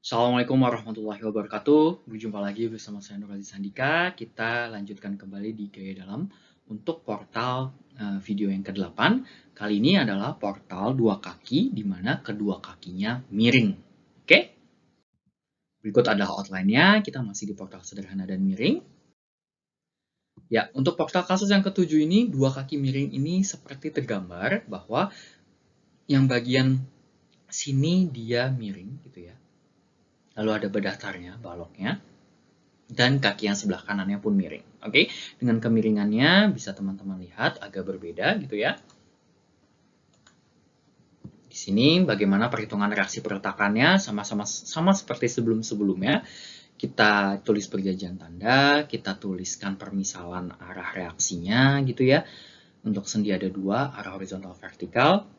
Assalamualaikum warahmatullahi wabarakatuh. Berjumpa lagi bersama saya Nur Aziz Handika. Kita lanjutkan kembali di Gaya Dalam untuk portal video yang ke-8. Kali ini adalah portal dua kaki, di mana kedua kakinya miring. Oke? Berikut adalah outline-nya. Kita masih di portal sederhana dan miring. Ya, untuk portal kasus yang ke-7 ini, dua kaki miring ini seperti tergambar bahwa yang bagian sini dia miring, gitu ya. Lalu ada bedatarnya, baloknya, dan kaki yang sebelah kanannya pun miring. Oke, dengan kemiringannya bisa teman-teman lihat agak berbeda gitu ya. Di sini bagaimana perhitungan reaksi perletakannya sama seperti sebelum-sebelumnya. Kita tulis perjanjian tanda, kita tuliskan permisalan arah reaksinya gitu ya. Untuk sendi ada dua, arah horizontal vertikal.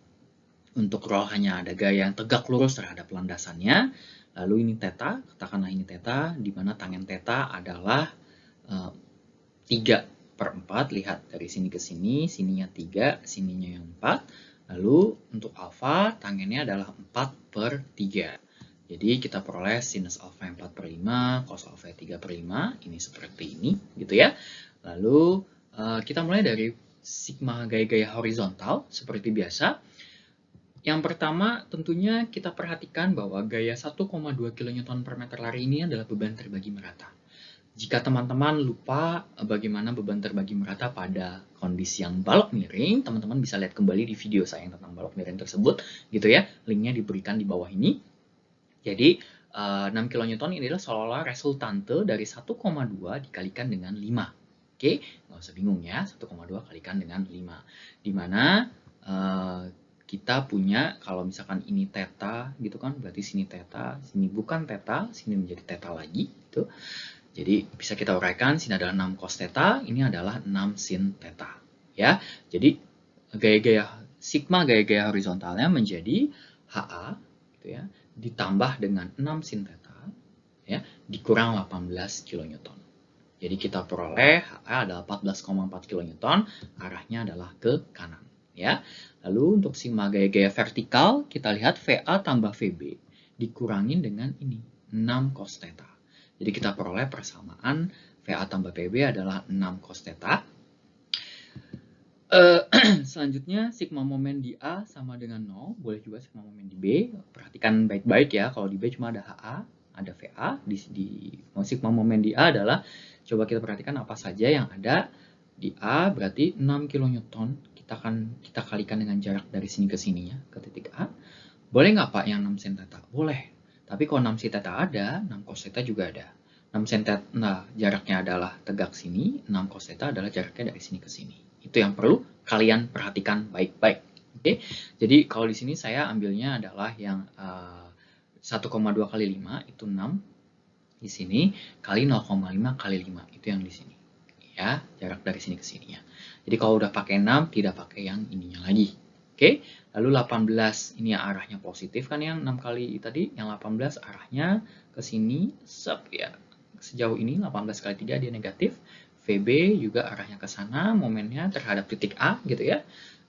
Untuk roll hanya ada gaya yang tegak lurus terhadap landasannya. Lalu ini theta, katakanlah ini theta, di mana tangen theta adalah 3/4, lihat dari sini ke sini, sininya 3, sininya yang 4. Lalu untuk alfa, tangennya adalah 4/3. Jadi kita peroleh sinus alfa yang 4/5, cos alfa 3/5, ini seperti ini gitu ya. Lalu kita mulai dari sigma gaya-gaya horizontal seperti biasa. Yang pertama tentunya kita perhatikan bahwa gaya 1,2 kN per meter lari ini adalah beban terbagi merata. Jika teman-teman lupa bagaimana beban terbagi merata pada kondisi yang balok miring, teman-teman bisa lihat kembali di video saya tentang balok miring tersebut, gitu ya. Linknya diberikan di bawah ini. Jadi 6 kN ini adalah seolah-olah resultante dari 1,2 dikalikan dengan 5. Oke, nggak usah bingung ya, 1,2 kalikan dengan 5. Dimana kita punya, kalau misalkan ini theta gitu kan, berarti sini theta, sini bukan theta, sini menjadi theta lagi gitu. Jadi bisa kita uraikan, sini adalah 6 cos theta, ini adalah 6 sin theta ya. Jadi gaya-gaya sigma gaya-gaya horizontalnya menjadi HA gitu ya, ditambah dengan 6 sin theta ya, dikurang 18 kN. Jadi kita peroleh HA adalah 14,4 kN, arahnya adalah ke kanan ya. Lalu untuk sigma gaya-gaya vertikal, kita lihat VA tambah VB dikurangin dengan ini, 6 cos theta. Jadi kita peroleh persamaan VA tambah VB adalah 6 cos theta. Selanjutnya, sigma momen di A sama dengan 0. Boleh juga sigma momen di B. Perhatikan baik-baik ya, kalau di B cuma ada HA, ada VA. Di sigma momen di A adalah, coba kita perhatikan apa saja yang ada di A, berarti 6 kN. Kita kalikan dengan jarak dari sini ke sini ya, ke titik A. Boleh nggak Pak yang 6 sin theta? Boleh. Tapi kalau 6 sin theta ada, 6 cos theta juga ada. 6 sin theta, nah jaraknya adalah tegak sini, 6 cos theta adalah jaraknya dari sini ke sini. Itu yang perlu kalian perhatikan baik-baik. Oke. Jadi kalau di sini saya ambilnya adalah yang 1,2 kali 5 itu 6 di sini kali 0,5 kali 5 itu yang di sini. Ya, jarak dari sini ke sininya. Jadi kalau udah pakai 6 tidak pakai yang ininya lagi. Oke, lalu 18 ini arahnya positif kan yang 6 kali tadi, yang 18 arahnya ke sini, ya. Sejauh ini 18 kali 3 dia negatif. VB juga arahnya ke sana, momennya terhadap titik A gitu ya.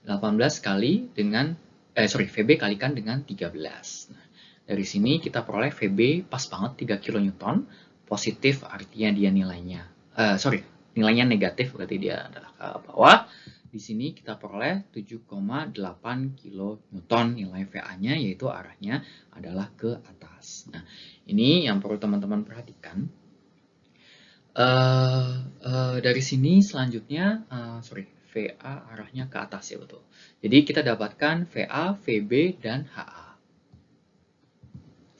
18 kali dengan VB kalikan dengan 13. Nah, dari sini kita peroleh VB pas banget 3 kN, positif artinya dia nilainya nilainya negatif, berarti dia adalah ke bawah. Di sini kita peroleh 7,8 kN nilai VA-nya, yaitu arahnya adalah ke atas. Nah, ini yang perlu teman-teman perhatikan. Dari sini selanjutnya, VA arahnya ke atas ya, betul. Jadi kita dapatkan VA, VB, dan HA.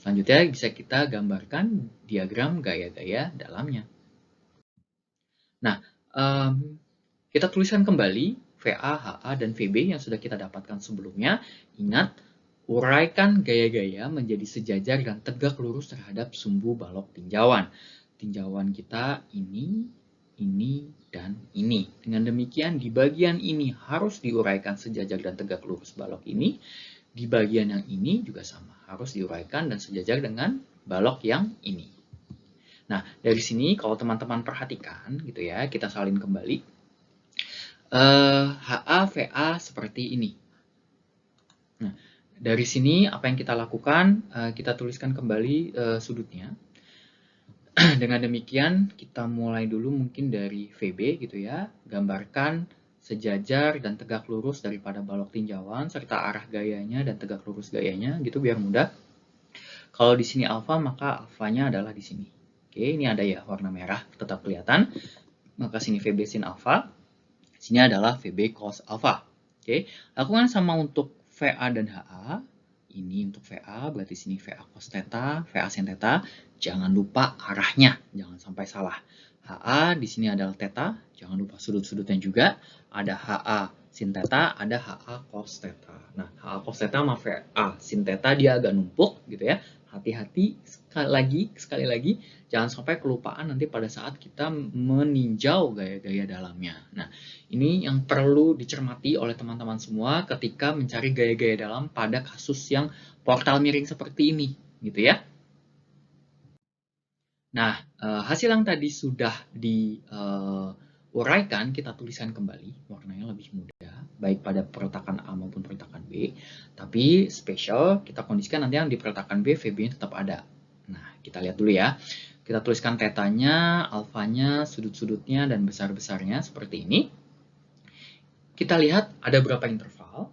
Selanjutnya bisa kita gambarkan diagram gaya-gaya dalamnya. Nah, kita tuliskan kembali VA, HA, dan VB yang sudah kita dapatkan sebelumnya. Ingat, uraikan gaya-gaya menjadi sejajar dan tegak lurus terhadap sumbu balok tinjauan. Tinjauan kita ini, dan ini. Dengan demikian, di bagian ini harus diuraikan sejajar dan tegak lurus balok ini. Di bagian yang ini juga sama, harus diuraikan dan sejajar dengan balok yang ini. Nah, dari sini kalau teman-teman perhatikan gitu ya, kita salin kembali. HA, VA seperti ini. Nah, dari sini apa yang kita lakukan, kita tuliskan kembali sudutnya. Dengan demikian, kita mulai dulu mungkin dari VB gitu ya, gambarkan sejajar dan tegak lurus daripada balok tinjauan, serta arah gayanya dan tegak lurus gayanya, gitu biar mudah. Kalau di sini alfa, maka alfanya adalah di sini. Oke, ini ada ya warna merah, tetap kelihatan. Maka sini VB sin alfa, sini adalah VB cos alfa. Oke, lakukan sama untuk VA dan HA. Ini untuk VA, berarti sini VA cos theta, VA sin theta. Jangan lupa arahnya, jangan sampai salah. HA di sini adalah theta, jangan lupa sudut-sudutnya juga. Ada HA sin theta, ada HA cos theta. Nah, HA cos theta sama VA sin theta dia agak numpuk gitu ya. Hati-hati sekali lagi, jangan sampai kelupaan nanti pada saat kita meninjau gaya-gaya dalamnya. Nah, ini yang perlu dicermati oleh teman-teman semua ketika mencari gaya-gaya dalam pada kasus yang portal miring seperti ini, gitu ya. Nah, hasil yang tadi sudah diuraikan, kita tuliskan kembali, warnanya lebih mudah, baik pada perletakan A maupun perletakan B. Tapi spesial, kita kondisikan nanti yang di perletakan B, VB-nya tetap ada. Nah, kita lihat dulu ya. Kita tuliskan tetanya, alfanya, sudut-sudutnya, dan besar-besarnya seperti ini. Kita lihat ada berapa interval.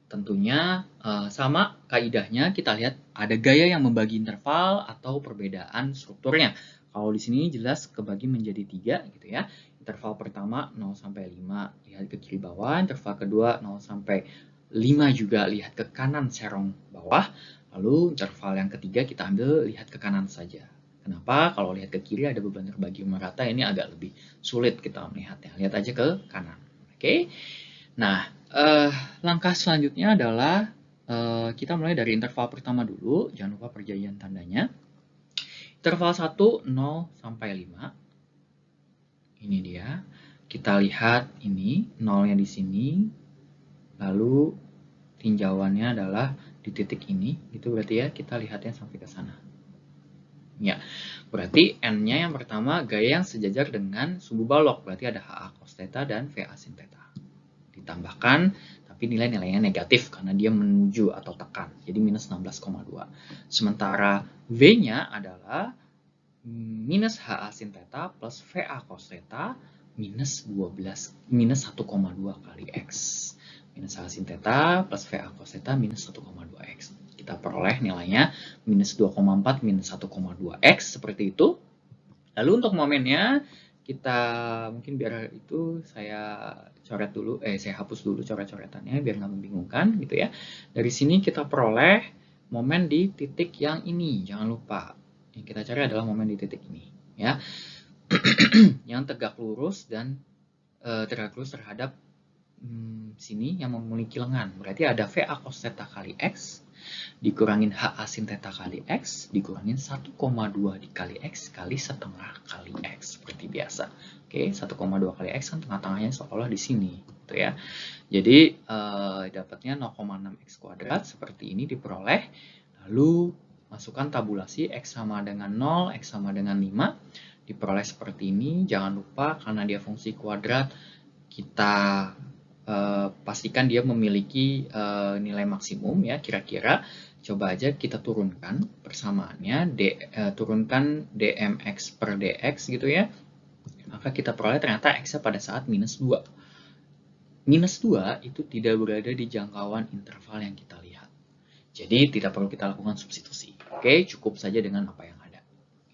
Tentunya sama kaidahnya, kita lihat ada gaya yang membagi interval atau perbedaan strukturnya. Kalau di sini jelas kebagi menjadi 3 gitu ya. Interval pertama 0 sampai 5 lihat ke kiri bawah, interval kedua 0 sampai 5 juga lihat ke kanan serong bawah. Lalu interval yang ketiga kita ambil lihat ke kanan saja. Kenapa? Kalau lihat ke kiri ada beban terbagi merata, ini agak lebih sulit kita melihatnya. Lihat aja ke kanan. Oke. Nah, langkah selanjutnya adalah kita mulai dari interval pertama dulu. Jangan lupa perjanjian tandanya. Interval 1, 0 sampai 5. Ini dia. Kita lihat ini, 0-nya di sini. Lalu tinjauannya adalah di titik ini. Gitu berarti ya, kita lihatnya sampai ke sana. Ya, berarti N-nya yang pertama gaya yang sejajar dengan sumbu balok. Berarti ada HA cos theta dan VA sin theta. Ditambahkan, tapi nilai-nilainya negatif karena dia menuju atau tekan. Jadi minus 16,2. Sementara V-nya adalah minus HA sin theta plus VA cos theta minus 1,2 kali X. Minus HA sin theta plus VA cos theta minus 1,2 X. Kita peroleh nilainya minus 2,4 minus 1,2 X seperti itu. Lalu untuk momennya kita mungkin biar itu saya coret dulu, saya hapus dulu coret-coretannya biar nggak membingungkan gitu ya. Dari sini kita peroleh momen di titik yang ini, jangan lupa. Yang kita cari adalah momen di titik ini ya. Yang tegak lurus dan tegak lurus terhadap sini yang memiliki lengan. Berarti ada VA cos theta kali X dikurangin HA sin theta kali X, dikurangin 1,2 dikali X kali setengah kali X, seperti biasa. Oke, 1,2 kali X kan tengah-tengahnya seolah di sini, gitu ya. Jadi, dapatnya 0,6 X kuadrat, seperti ini diperoleh. Lalu, masukkan tabulasi X sama dengan 0, X sama dengan 5, diperoleh seperti ini. Jangan lupa, karena dia fungsi kuadrat, kita pastikan dia memiliki nilai maksimum ya kira-kira. Coba aja kita turunkan persamaannya, turunkan dmx per dx gitu ya. Maka kita peroleh ternyata x pada saat minus 2. Minus 2 itu tidak berada di jangkauan interval yang kita lihat. Jadi tidak perlu kita lakukan substitusi. Oke, cukup saja dengan apa yang ada.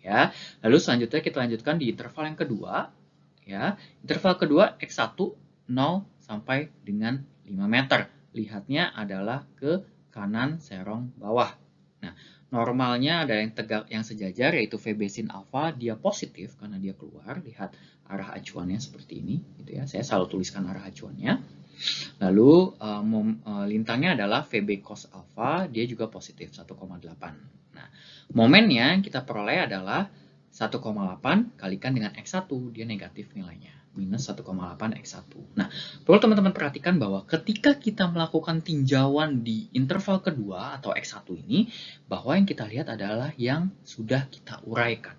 Ya. Lalu selanjutnya kita lanjutkan di interval yang kedua. Ya. Interval kedua x1 0 sampai dengan 5 meter. Lihatnya adalah ke kanan serong bawah. Nah, normalnya ada yang tegak yang sejajar yaitu VB sin alfa, dia positif karena dia keluar. Lihat arah acuannya seperti ini gitu ya. Saya selalu tuliskan arah acuannya. Lalu lintangnya adalah VB cos alfa, dia juga positif 1,8. Nah, momennya kita peroleh adalah 1,8 kalikan dengan X1, dia negatif nilainya. Minus 1,8 X1. Nah, perlu teman-teman perhatikan bahwa ketika kita melakukan tinjauan di interval kedua atau X1 ini, bahwa yang kita lihat adalah yang sudah kita uraikan.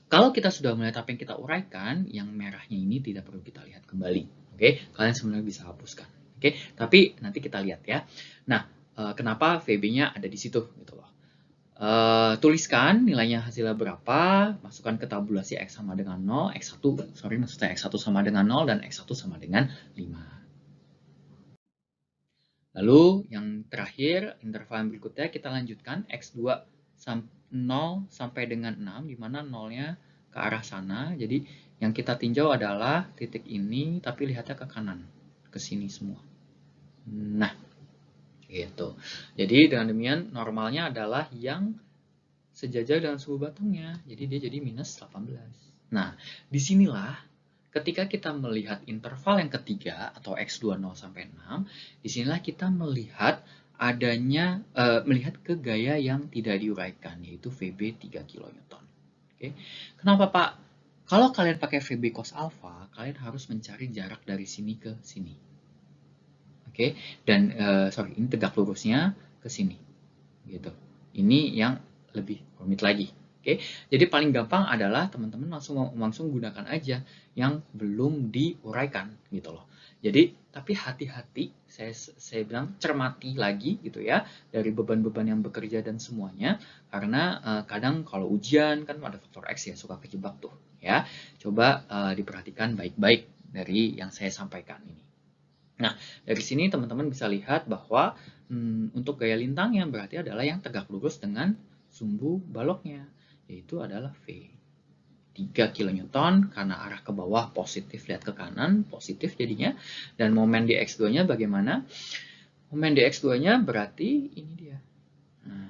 Kalau kita sudah melihat apa yang kita uraikan, yang merahnya ini tidak perlu kita lihat kembali. Oke, kalian sebenarnya bisa hapuskan. Oke, tapi nanti kita lihat ya. Nah, kenapa VB-nya ada di situ gitu loh. Tuliskan nilainya hasilnya berapa, masukkan ke tabulasi X sama dengan 0, maksudnya X1 sama dengan 0 dan X1 sama dengan 5. Lalu yang terakhir, interval yang berikutnya kita lanjutkan X2 0 sampai dengan 6, di mana 0-nya ke arah sana. Jadi yang kita tinjau adalah titik ini, tapi lihatnya ke kanan, ke sini semua. Nah, gitu. Jadi dengan demikian normalnya adalah yang sejajar dengan suhu batangnya. Jadi dia jadi minus 18. Nah, disinilah ketika kita melihat interval yang ketiga atau X20 sampai 6, disinilah kita melihat adanya melihat ke gaya yang tidak diuraikan, yaitu VB 3 kN. Oke. Kenapa Pak? Kalau kalian pakai VB cos alpha, kalian harus mencari jarak dari sini ke sini. Oke. Dan ini tegak lurusnya ke sini. Gitu. Ini yang lebih rumit lagi. Oke, jadi paling gampang adalah teman-teman langsung gunakan aja yang belum diuraikan gitu loh. Jadi tapi hati-hati, saya bilang cermati lagi gitu ya dari beban-beban yang bekerja dan semuanya, karena kadang kalau ujian kan ada faktor X ya suka kejebak tuh ya. Coba diperhatikan baik-baik dari yang saya sampaikan ini. Nah, dari sini teman-teman bisa lihat bahwa untuk gaya lintangnya berarti adalah yang tegak lurus dengan sumbu baloknya, yaitu adalah V. 3 kN karena arah ke bawah positif, lihat ke kanan, positif jadinya. Dan momen di X2-nya bagaimana? Momen di X2-nya berarti ini dia. Nah,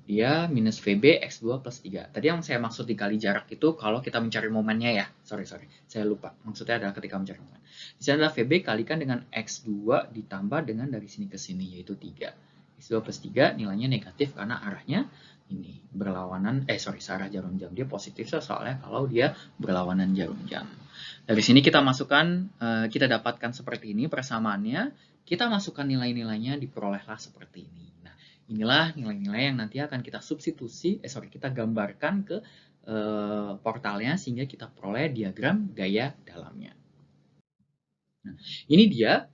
dia minus VB X2 plus 3. Tadi yang saya maksud dikali jarak itu kalau kita mencari momennya ya. Sorry. Saya lupa. Maksudnya adalah ketika mencari momen. Di sini adalah VB kalikan dengan X2 ditambah dengan dari sini ke sini, yaitu 3. X2 plus 3 nilainya negatif karena arahnya ini berlawanan, searah jarum jam. Dia positif soalnya kalau dia berlawanan jarum jam. Dari sini kita masukkan, kita dapatkan seperti ini persamaannya. Kita masukkan nilai-nilainya, diperolehlah seperti ini. Nah, inilah nilai-nilai yang nanti akan kita kita gambarkan ke portalnya sehingga kita peroleh diagram gaya dalamnya. Nah, ini dia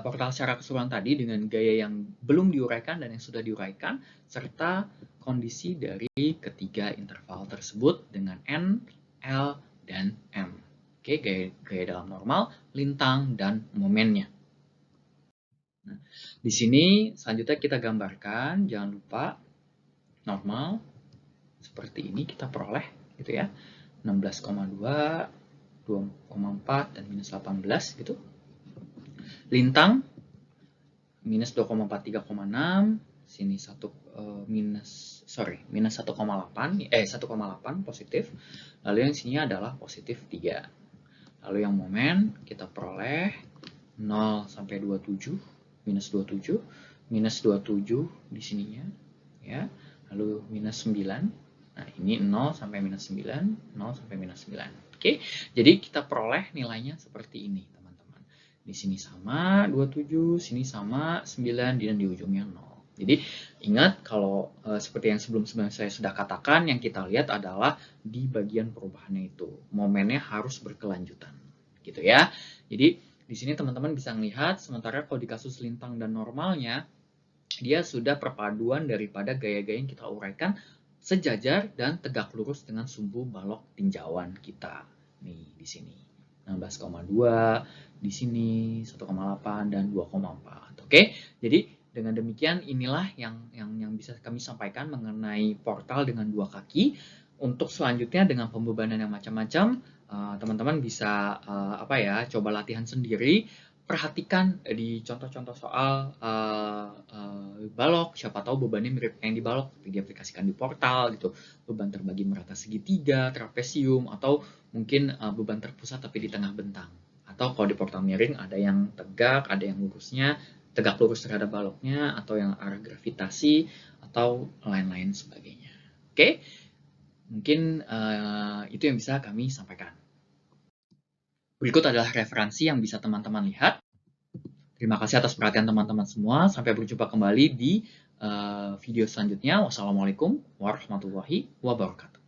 portal secara keseluruhan tadi dengan gaya yang belum diuraikan dan yang sudah diuraikan, serta kondisi dari ketiga interval tersebut dengan N, L, dan M. Oke, gaya dalam normal, lintang, dan momennya. Nah, di sini selanjutnya kita gambarkan, jangan lupa normal seperti ini kita peroleh gitu ya. 16,2, 2,4 dan minus 18 gitu. Lintang minus 2,4 3,6, sini minus 1,8 positif. Lalu yang sini adalah positif 3. Lalu yang momen kita peroleh 0 sampai 27, minus 27 di sininya ya. Lalu minus 9. Nah, ini 0 sampai minus 9, 0 sampai minus 9. Oke. Jadi kita peroleh nilainya seperti ini, teman-teman. Di sini sama 27, sini sama 9 dan di ujungnya 0. Jadi ingat kalau seperti yang sebelum-sebelumnya saya sudah katakan, yang kita lihat adalah di bagian perubahannya itu. Momennya harus berkelanjutan. Gitu ya. Jadi di sini teman-teman bisa melihat, sementara kalau di kasus lintang dan normalnya, dia sudah perpaduan daripada gaya-gaya yang kita uraikan sejajar dan tegak lurus dengan sumbu balok tinjauan kita. Nih di sini 16,2, di sini 1,8 dan 2,4. Oke, jadi dengan demikian inilah yang bisa kami sampaikan mengenai portal dengan dua kaki. Untuk selanjutnya dengan pembebanan yang macam-macam, teman-teman bisa coba latihan sendiri. Perhatikan di contoh-contoh soal balok, siapa tahu bebannya mirip yang di balok, tapi diaplikasikan di portal gitu. Beban terbagi merata segitiga, trapesium, atau mungkin beban terpusat tapi di tengah bentang. Atau kalau di portal miring ada yang tegak, ada yang lurusnya, tegak lurus terhadap baloknya, atau yang arah gravitasi, atau lain-lain sebagainya. Oke, mungkin itu yang bisa kami sampaikan. Berikut adalah referensi yang bisa teman-teman lihat. Terima kasih atas perhatian teman-teman semua. Sampai berjumpa kembali di video selanjutnya. Wassalamualaikum warahmatullahi wabarakatuh.